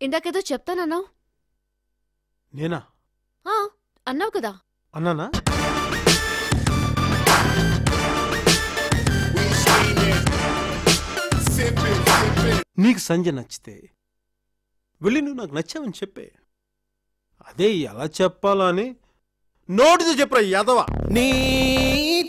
ఇందాకేదో చెప్తానన్నావు. నేనా? అన్నావు కదా. అన్నానా? నీకు సంజయ్ నచ్చితే వెళ్ళి నువ్వు నాకు నచ్చావని చెప్పే. అదే ఎలా చెప్పాలా అని నోటితో చెప్పరా యాదవా. నీ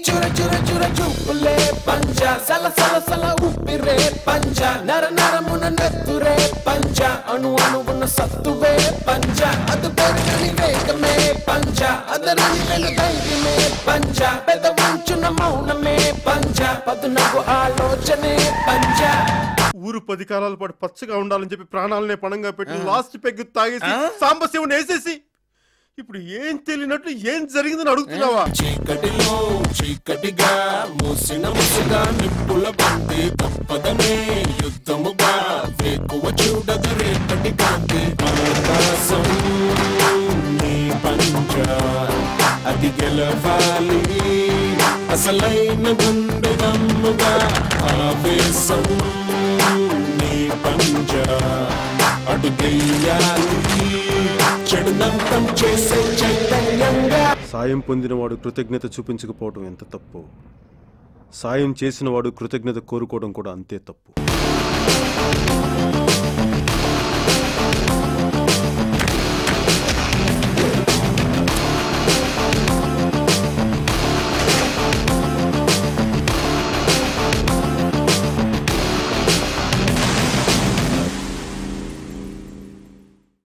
చుర చుర చుర చూపులే పంచ సల సల సల ఉప్పిరే పంచ నర నరమున నెత్తురే పంచ అణు అణువున సత్తువే పంచ అది పెరగని వేగమే పంచ అదరని వెను ధైర్యమే పంచ పెద ఉంచున మౌనమే పంచ పదునకు ఆలోచనే పంచ. ఊరు 10 కాలాల పాటు పచ్చగా ఉండాలని చెప్పి ప్రాణాలనే పణంగా పెట్టి లాస్ట్ పెగ్గు తాగేసి సాంబశివుని వేసేసి ఇప్పుడు ఏం తెలియనట్టు ఏం జరిగిందని అడుగుతున్నావా? చీకటిలో చీకటిగా మూసిన ముసుగా నిప్పుల బండి తప్పదనే యుద్ధముగా వేకువ చూడదు రేపటి కాంతి ఆకాశం నీ పంచ అది గెలవాలి అసలైన గుండె దమ్ముగా ఆవేశం నీ పంచ అడుగెయ్యాలి చెడునంతం చేసే చైతన్యంగా. సాయం పొందినవాడు కృతజ్ఞత చూపించకపోవడం ఎంత తప్పు, సాయం చేసినవాడు కృతజ్ఞత కోరుకోవడం కూడా అంతే తప్పు.